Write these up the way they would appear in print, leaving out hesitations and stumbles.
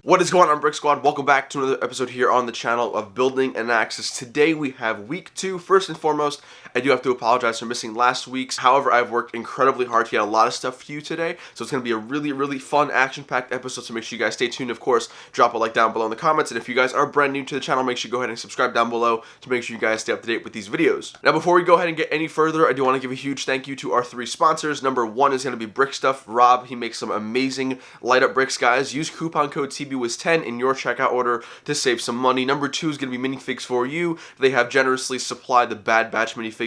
What is going on, Brick Squad? Welcome back to another episode here on the channel of Building Anaxes. Today we have week 2. First and foremost, I do have to apologize for missing last week's. However, I've worked incredibly hard to get a lot of stuff for you today, so it's going to be a really fun, action-packed episode, so make sure you guys stay tuned. Of course, drop a like down below in the comments, and if you guys are brand new to the channel, make sure you go ahead and subscribe down below to make sure you guys stay up to date with these videos. Now, before we go ahead and get any further, I do want to give a huge thank you to our 3 sponsors. Number 1 is going to be Brick Stuff. Rob, he makes some amazing light-up bricks, guys. Use coupon code TBWiz10 in your checkout order to save some money. Number 2 is going to be minifigs for you. They have generously supplied the Bad Batch minifigures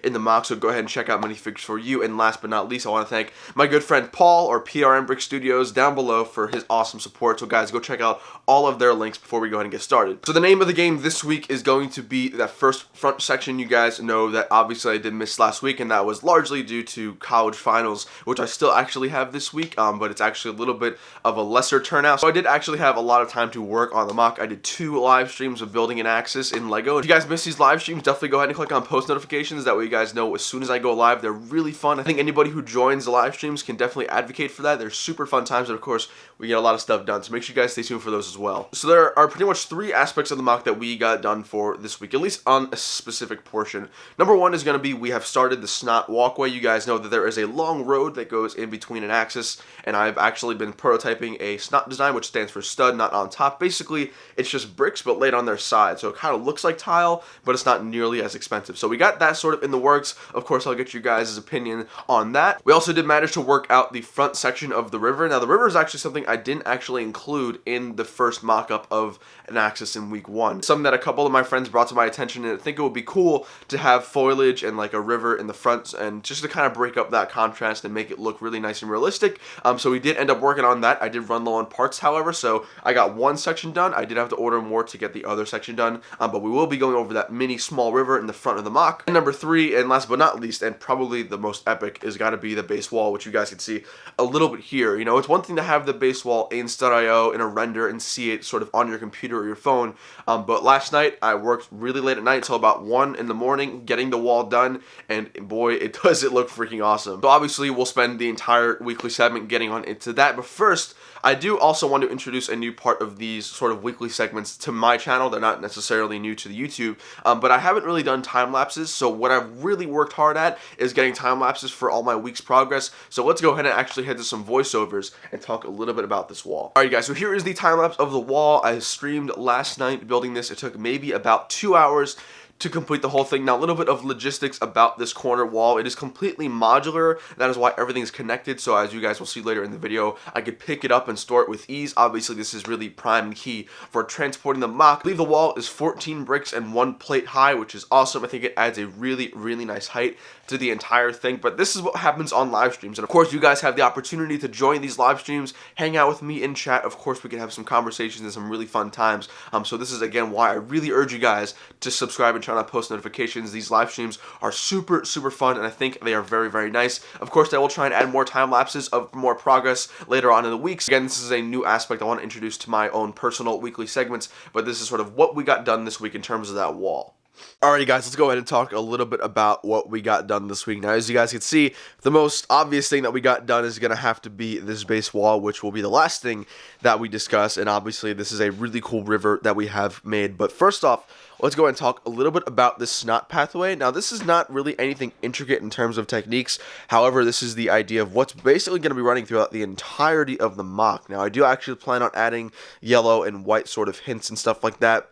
in the mock, so go ahead and check out minifigs for you. And last but not least, I want to thank my good friend Paul, or PRM Brick Studios, down below for his awesome support. So guys, go check out all of their links before we go ahead and get started. So the name of the game this week is going to be that first front section. You guys know that obviously I did miss last week, and that was largely due to college finals, which I still actually have this week, but it's actually a little bit of a lesser turnout. So I did actually have a lot of time to work on the mock. I did 2 live streams of building Anaxes in Lego. If you guys missed these live streams, definitely go ahead and click on post notifications. That way you guys know as soon as I go live. They're really fun. I think anybody who joins the live streams can definitely advocate for that. They're super fun times, and of course, we get a lot of stuff done. So make sure you guys stay tuned for those as well. So there are pretty much 3 aspects of the mock that we got done for this week, at least on a specific portion. Number 1 is going to be, we have started the snot walkway. You guys know that there is a long road that goes in between an axis, and I've actually been prototyping a snot design, which stands for stud, not on top. Basically, it's just bricks, but laid on their side. So it kind of looks like tile, but it's not nearly as expensive. So we got that sort of in the works. Of course, I'll get you guys' opinion on that. We also did manage to work out the front section of the river. Now, the river is actually something I didn't actually include in the first mock-up of Anaxes in week 1. Something that a couple of my friends brought to my attention, and I think it would be cool to have foliage and like a river in the front, and just to kind of break up that contrast and make it look really nice and realistic. So we did end up working on that. I did run low on parts, however, so I got 1 section done. I did have to order more to get the other section done, but we will be going over that mini small river in the front of the mock. And number 3, and last but not least, and probably the most epic, is got to be the base wall, which you guys can see a little bit here. You know, it's one thing to have the base wall in Stud.io in a render and see it sort of on your computer or your phone, but last night I worked really late at night until about 1 in the morning getting the wall done, and boy, it does it look freaking awesome. So obviously we'll spend the entire weekly segment getting on into that, but first, I do also want to introduce a new part of these sort of weekly segments to my channel. They're not necessarily new to the YouTube, but I haven't really done time lapses, so what I've really worked hard at is getting time lapses for all my week's progress. So let's go ahead and actually head to some voiceovers and talk a little bit about this wall. Alright guys, so here is the time lapse of the wall. I streamed last night building this. It took maybe about 2 hours to complete the whole thing. Now, a little bit of logistics about this corner wall. It is completely modular. That is why everything's connected. So as you guys will see later in the video, I could pick it up and store it with ease. Obviously, this is really prime and key for transporting the mock. I believe the wall is 14 bricks and 1 plate high, which is awesome. I think it adds a really nice height to the entire thing. But this is what happens on live streams. And of course, you guys have the opportunity to join these live streams, hang out with me in chat. Of course, we can have some conversations and some really fun times. So this is, again, why I really urge you guys to subscribe and turn on post notifications. These live streams are super fun, and I think they are very nice. Of course, I will try and add more time lapses of more progress later on in the weeks. Again, this is a new aspect I want to introduce to my own personal weekly segments, but this is sort of what we got done this week in terms of that wall. Alrighty guys, let's go ahead and talk a little bit about what we got done this week. Now, as you guys can see, the most obvious thing that we got done is going to have to be this base wall, which will be the last thing that we discuss, and obviously this is a really cool river that we have made. But first off, let's go ahead and talk a little bit about the snot pathway. Now, this is not really anything intricate in terms of techniques. However, this is the idea of what's basically going to be running throughout the entirety of the mock. Now, I do actually plan on adding yellow and white sort of hints and stuff like that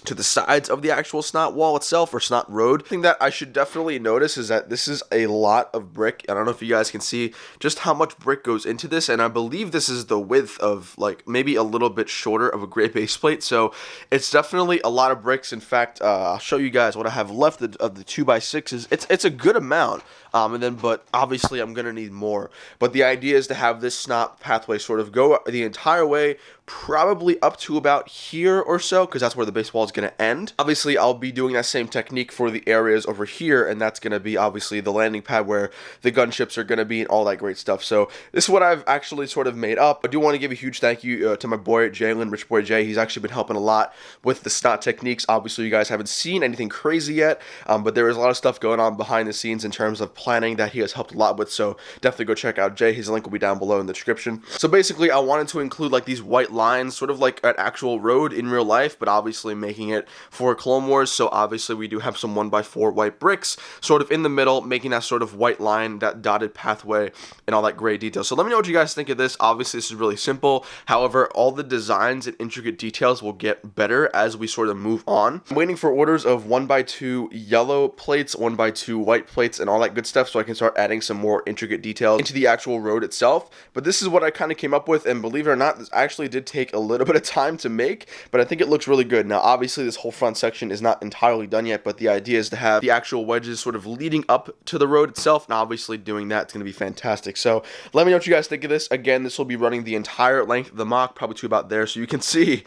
to the sides of the actual snot wall itself, or snot road. The thing that I should definitely notice is that this is a lot of brick. I don't know if you guys can see just how much brick goes into this, and I believe this is the width of like maybe a little bit shorter of a gray base plate, so it's definitely a lot of bricks. In fact, I'll show you guys what I have left of the 2x6s. It's a good amount, but obviously I'm gonna need more. But the idea is to have this snot pathway sort of go the entire way, probably up to about here or so, because that's where the base wall is going to end. Obviously, I'll be doing that same technique for the areas over here, and that's going to be obviously the landing pad where the gunships are going to be and all that great stuff. So this is what I've actually sort of made up. I do want to give a huge thank you to my boy Jalen, Rich Boy Jay. He's actually been helping a lot with the snot techniques. Obviously, you guys haven't seen anything crazy yet, but there is a lot of stuff going on behind the scenes in terms of planning that he has helped a lot with. So definitely go check out Jay. His link will be down below in the description. So basically, I wanted to include like these white lines, sort of like an actual road in real life, but obviously making it for Clone Wars. So obviously, we do have some 1x4 white bricks sort of in the middle, making that sort of white line, that dotted pathway, and all that great detail. So let me know what you guys think of this. Obviously, this is really simple. However, all the designs and intricate details will get better as we sort of move on. I'm waiting for orders of 1x2 yellow plates, 1x2 white plates, and all that good stuff so I can start adding some more intricate details into the actual road itself. But this is what I kind of came up with, and believe it or not, this actually did take a little bit of time to make, but I think it looks really good. Now, obviously, this whole front section is not entirely done yet, but the idea is to have the actual wedges sort of leading up to the road itself, and obviously doing that is going to be fantastic. So let me know what you guys think of this. Again, this will be running the entire length of the mock, probably to about there, so you can see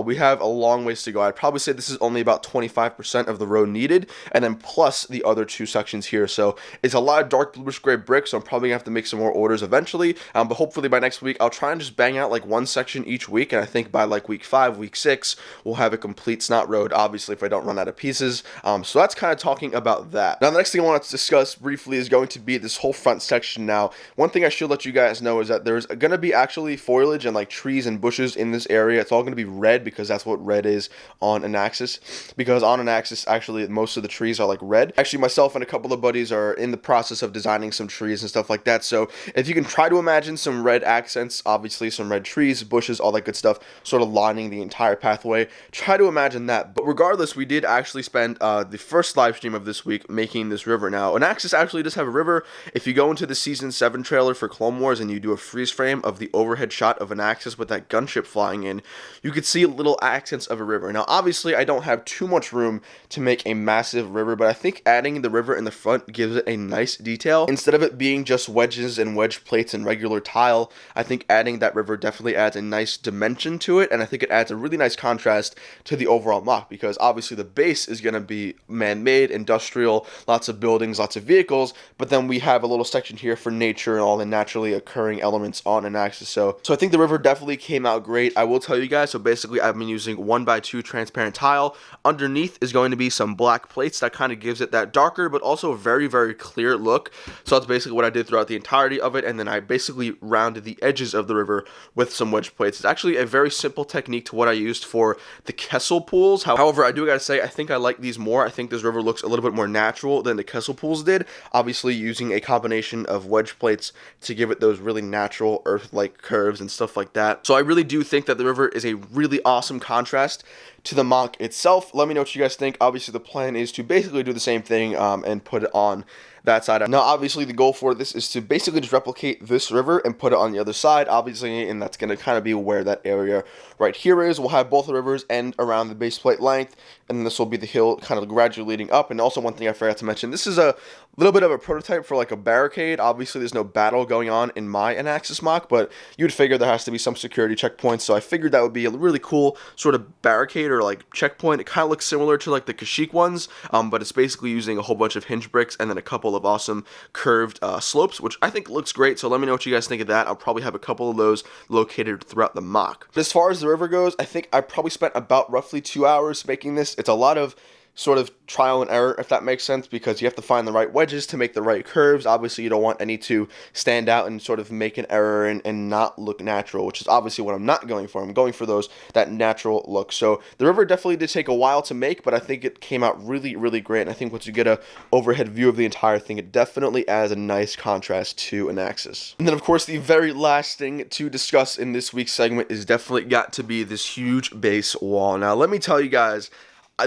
we have a long ways to go. I'd probably say this is only about 25% of the road needed, and then plus the other two sections here. So it's a lot of dark bluish gray bricks, so I'm probably going to have to make some more orders eventually, but hopefully by next week, I'll try and just bang out like one section each week, and I think by like week 5, week 6, we'll have a complete snot road, obviously, if I don't run out of pieces. So that's kind of talking about that. Now, the next thing I want to discuss briefly is going to be this whole front section. Now, one thing I should let you guys know is that there's going to be actually foliage and like trees and bushes in this area. It's all going to be red because that's what red is on Anaxes. Because on Anaxes, actually, most of the trees are like red. Actually, myself and a couple of buddies are in the process of designing some trees and stuff like that. So if you can try to imagine some red accents, obviously some red trees, bushes, all that good stuff, sort of lining the entire pathway, try to imagine that. But regardless, we did actually spend the first live stream of this week making this river. Now, Anaxes actually does have a river. If you go into the Season 7 trailer for Clone Wars and you do a freeze frame of the overhead shot of Anaxes with that gunship flying in, you could see little accents of a river. Now, obviously, I don't have too much room to make a massive river, but I think adding the river in the front gives it a nice detail. Instead of it being just wedges and wedge plates and regular tile, I think adding that river definitely adds a nice dimension to it, and I think it adds a really nice contrast to the overall mock, because obviously the base is going to be man-made, industrial, lots of buildings, lots of vehicles, but then we have a little section here for nature and all the naturally occurring elements on Anaxes. So I think the river definitely came out great. I will tell you guys, so basically I've been using 1x2 transparent tile. Underneath is going to be some black plates that kind of gives it that darker but also very, very clear look. So that's basically what I did throughout the entirety of it, and then I basically rounded the edges of the river with some wedge plates. It's actually a very simple technique to what I used for the Kessel pools. However, I do gotta say, I think I like these more. I think this river looks a little bit more natural than the Kessel pools did. Obviously, using a combination of wedge plates to give it those really natural earth-like curves and stuff like that. So I really do think that the river is a really awesome contrast to the mock itself. Let me know what you guys think. Obviously, the plan is to basically do the same thing and put it on that side. Now, obviously, the goal for this is to basically just replicate this river and put it on the other side, obviously, and that's going to kind of be where that area right here is. We'll have both the rivers end around the base plate length, and this will be the hill kind of gradually leading up. And also, one thing I forgot to mention, this is a little bit of a prototype for like a barricade. Obviously, there's no battle going on in my Anaxes mock, but you'd figure there has to be some security checkpoints, so I figured that would be a really cool sort of barricade or like checkpoint. It kind of looks similar to like the Kashyyyk ones, but it's basically using a whole bunch of hinge bricks and then a couple of awesome curved slopes, which I think looks great. So let me know what you guys think of that. I'll probably have a couple of those located throughout the mock. But as far as the river goes, I think I probably spent about roughly 2 hours making this. It's a lot of sort of trial and error, if that makes sense, because you have to find the right wedges to make the right curves. Obviously, you don't want any to stand out and sort of make an error and not look natural, which is obviously what I'm not going for. I'm going for that natural look. So the river definitely did take a while to make, but I think it came out really, really great. And I think once you get a overhead view of the entire thing, it definitely adds a nice contrast to Anaxes. And then, of course, the very last thing to discuss in this week's segment is definitely got to be this huge base wall. Now, let me tell you guys,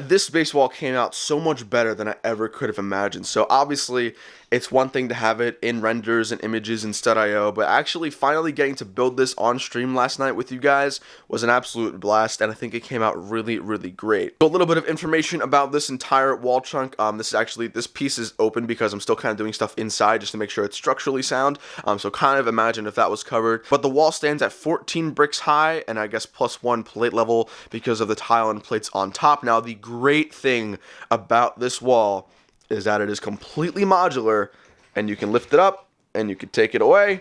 this base wall came out so much better than I ever could have imagined. So obviously, it's one thing to have it in renders and images and stud.io, but actually finally getting to build this on stream last night with you guys was an absolute blast, and I think it came out really, really great. So a little bit of information about this entire wall chunk. This piece is open because I'm still kind of doing stuff inside just to make sure it's structurally sound. So kind of imagine if that was covered. But the wall stands at 14 bricks high, and I guess +1 plate level because of the tile and plates on top. Now, the great thing about this wall is that it is completely modular, and you can lift it up and you can take it away,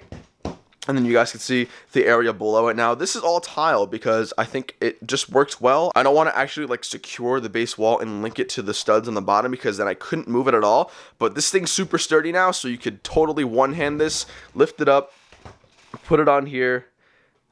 and then you guys can see the area below it. Now, this is all tile because I think it just works well. I don't want to actually like secure the base wall and link it to the studs on the bottom because then I couldn't move it at all. But this thing's super sturdy now, so you could totally one-hand this, lift it up, put it on here,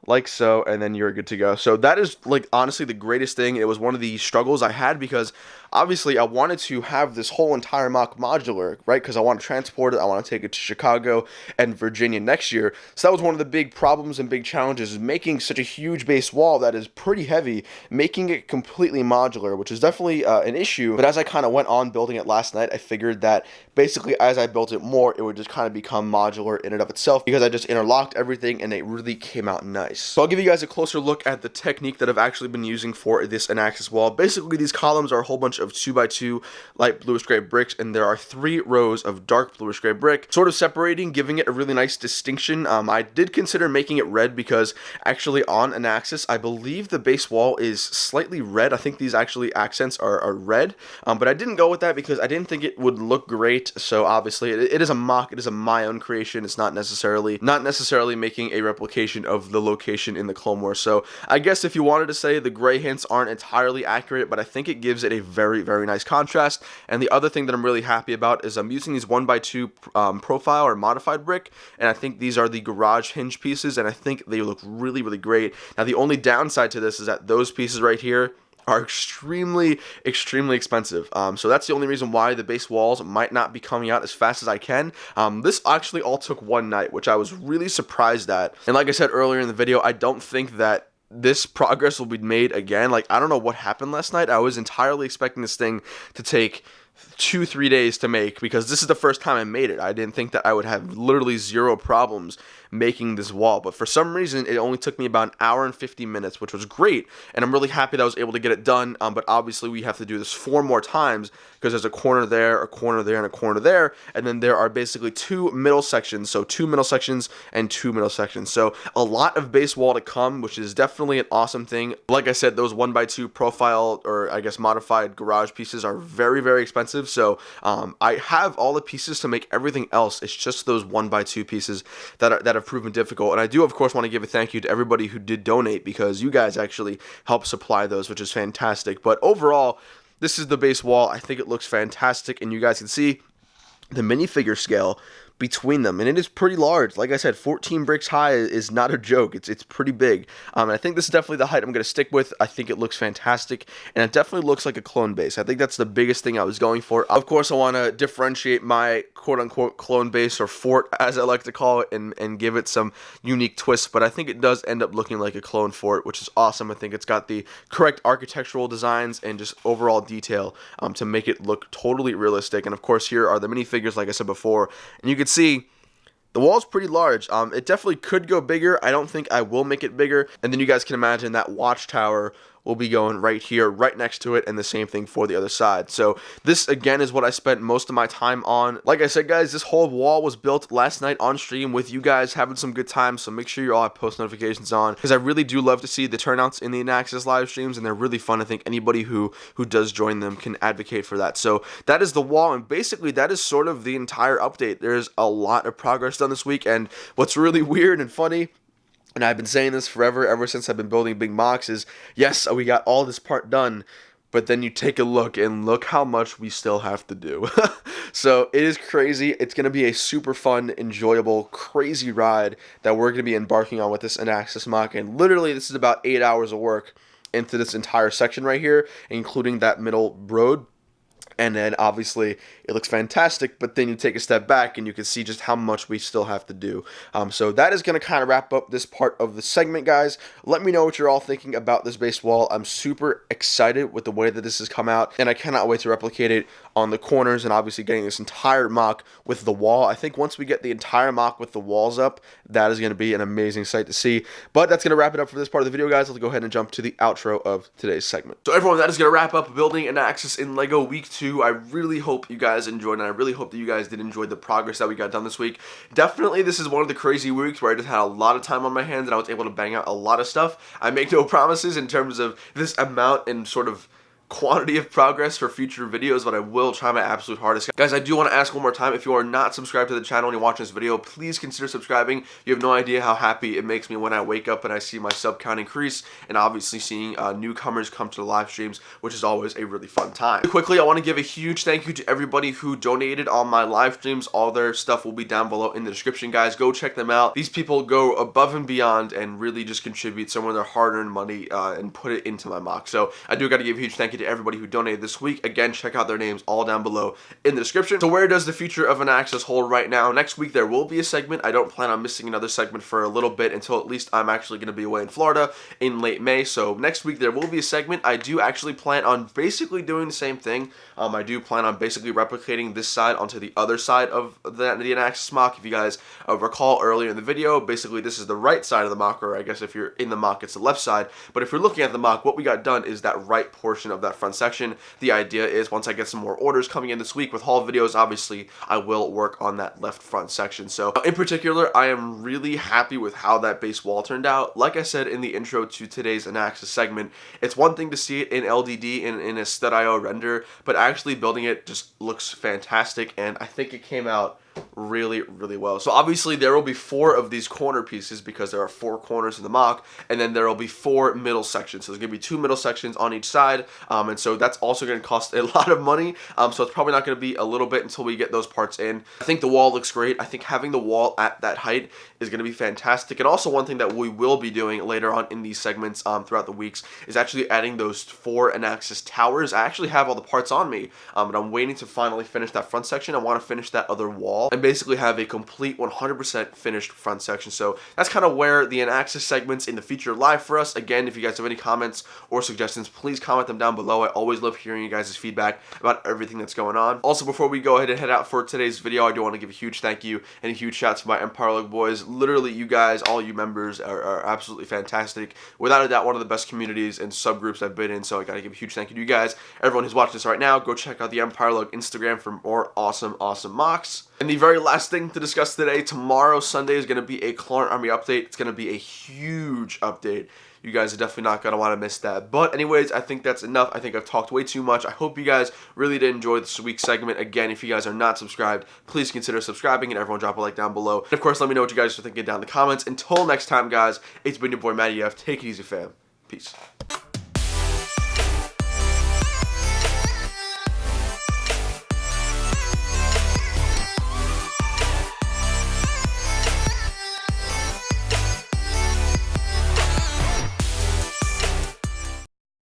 like so, and then you're good to go. So that is like honestly the greatest thing. It was one of the struggles I had because obviously I wanted to have this whole entire mock modular, right? Because I want to transport it, I want to take it to Chicago and Virginia next year. So that was one of the big problems and big challenges, is making such a huge base wall that is pretty heavy, making it completely modular, which is definitely an issue. But as I kind of went on building it last night, I figured that basically as I built it more, it would just kind of become modular in and of itself because I just interlocked everything and it really came out nice. So I'll give you guys a closer look at the technique that I've actually been using for this Anaxes wall. Basically, these columns are a whole bunch of 2x2 light bluish gray bricks, and there are 3 rows of dark bluish gray brick, sort of separating, giving it a really nice distinction. I did consider making it red because actually on Anaxes, I believe the base wall is slightly red. I think these actually accents are red, but I didn't go with that because I didn't think it would look great. So obviously it is a mock, it is my own creation. It's not necessarily making a replication of the location in the Clone Wars. So I guess if you wanted to say the gray hints aren't entirely accurate, but I think it gives it a very, very nice contrast. And the other thing that I'm really happy about is I'm using these 1x2 profile or modified brick, and I think these are the garage hinge pieces, and I think they look really, really great. Now the only downside to this is that those pieces right here are extremely expensive. So that's the only reason why the base walls might not be coming out as fast as I can. This actually all took one night, which I was really surprised at. And like I said earlier in the video, I don't think that this progress will be made again. Like, I don't know what happened last night. I was entirely expecting this thing to take 2-3 days to make because this is the first time I made it. I didn't think that I would have literally 0 problems making this wall, but for some reason it only took me about an hour and 50 minutes, which was great, and I'm really happy that I was able to get it done. But obviously we have to do this 4 more times because there's a corner there, a corner there, and a corner there, and then there are basically 2 middle sections, so 2 middle sections and 2 middle sections. So a lot of base wall to come, which is definitely an awesome thing. Like I said, those 1x2 profile, or I guess modified garage pieces, are very, very expensive. So I have all the pieces to make everything else. It's just those 1x2 pieces that have proven difficult. And I do, of course, want to give a thank you to everybody who did donate because you guys actually helped supply those, which is fantastic. But overall, this is the base wall. I think it looks fantastic, and you guys can see the minifigure scale between them, and it is pretty large. Like I said, 14 bricks high is not a joke. It's pretty big. And I think this is definitely the height I'm going to stick with. I think it looks fantastic, and it definitely looks like a clone base. I think that's the biggest thing I was going for. Of course, I want to differentiate my quote-unquote clone base, or fort as I like to call it, and give it some unique twists, but I think it does end up looking like a clone fort, which is awesome. I think it's got the correct architectural designs and just overall detail to make it look totally realistic. And of course, here are the minifigures, like I said before, and you can see the wall's pretty large. It definitely could go bigger. I don't think I will make it bigger. And then you guys can imagine that watchtower will be going right here, right next to it, and the same thing for the other side. So this, again, is what I spent most of my time on. Like I said, guys, this whole wall was built last night on stream with you guys, having some good time, so make sure you all have post notifications on, because I really do love to see the turnouts in the Anaxes live streams, and they're really fun. I think anybody who does join them can advocate for that. So that is the wall, and basically that is sort of the entire update. There's a lot of progress done this week, and what's really weird and funny, and I've been saying this forever, ever since I've been building big mocks, is yes, we got all this part done, but then you take a look and look how much we still have to do. So it is crazy. It's going to be a super fun, enjoyable, crazy ride that we're going to be embarking on with this Anaxes mock, and literally this is about 8 hours of work into this entire section right here, including that middle road. And then obviously it looks fantastic, but then you take a step back and you can see just how much we still have to do. So that is going to kind of wrap up this part of the segment, guys. Let me know what you're all thinking about this base wall. I'm super excited with the way that this has come out, and I cannot wait to replicate it on the corners and obviously getting this entire mock with the wall. I think once we get the entire mock with the walls up, that is going to be an amazing sight to see. But that's going to wrap it up for this part of the video, guys. Let's go ahead and jump to the outro of today's segment. So everyone, that is going to wrap up building Anaxes in LEGO week 2. I really hope you guys enjoyed, and I really hope that you guys did enjoy the progress that we got done this week. Definitely, this is one of the crazy weeks where I just had a lot of time on my hands and I was able to bang out a lot of stuff. I make no promises in terms of this amount and sort of quantity of progress for future videos, but I will try my absolute hardest. Guys, I do want to ask one more time, if you are not subscribed to the channel and you're watching this video, please consider subscribing. You have no idea how happy it makes me when I wake up and I see my sub count increase, and obviously seeing newcomers come to the live streams, which is always a really fun time. Quickly, I want to give a huge thank you to everybody who donated on my live streams. All their stuff will be down below in the description, guys. Go check them out. These people go above and beyond and really just contribute some of their hard-earned money and put it into my mock. So I do got to give a huge thank you to everybody who donated this week. Again, check out their names all down below in the description. So where does the future of Anaxes hold right now? Next week there will be a segment. I don't plan on missing another segment for a little bit until at least I'm actually going to be away in Florida in late May. So next week there will be a segment. I do actually plan on basically doing the same thing. I do plan on basically replicating this side onto the other side of the Anaxes mock. If you guys recall earlier in the video, basically this is the right side of the mock, or I guess if you're in the mock it's the left side. But if you're looking at the mock, what we got done is that right portion of that front section. The idea is once I get some more orders coming in this week with haul videos, obviously I will work on that left front section. So in particular, I am really happy with how that base wall turned out. Like I said in the intro to today's Anaxes segment, it's one thing to see it in LDD in a stud.io render, but actually building it just looks fantastic, and I think it came out really well. So obviously there will be 4 of these corner pieces because there are 4 corners in the mock, and then there will be 4 middle sections. So there's going to be 2 middle sections on each side, and so that's also going to cost a lot of money. So it's probably not going to be a little bit until we get those parts in. I think the wall looks great. I think having the wall at that height is going to be fantastic. And also one thing that we will be doing later on in these segments throughout the weeks is actually adding those 4 Anaxes towers. I actually have all the parts on me, but I'm waiting to finally finish that front section. I want to finish that other wall and basically have a complete 100% finished front section. So that's kind of where the Anaxes segments in the future lie for us. Again, if you guys have any comments or suggestions, please comment them down below. I always love hearing you guys' feedback about everything that's going on. Also, before we go ahead and head out for today's video, I do want to give a huge thank you and a huge shout out to my Empire League boys. Literally, you guys, all you members are absolutely fantastic. Without a doubt, one of the best communities and subgroups I've been in, so I gotta give a huge thank you to you guys. Everyone who's watching this right now, go check out the Empire League Instagram for more awesome mocks. And the very last thing to discuss today, tomorrow, Sunday, is going to be a Clone Army update. It's going to be a huge update. You guys are definitely not going to want to miss that. But anyways, I think that's enough. I think I've talked way too much. I hope you guys really did enjoy this week's segment. Again, if you guys are not subscribed, please consider subscribing, and everyone drop a like down below. And of course, let me know what you guys are thinking down in the comments. Until next time, guys, it's been your boy, Matty F. Take it easy, fam. Peace.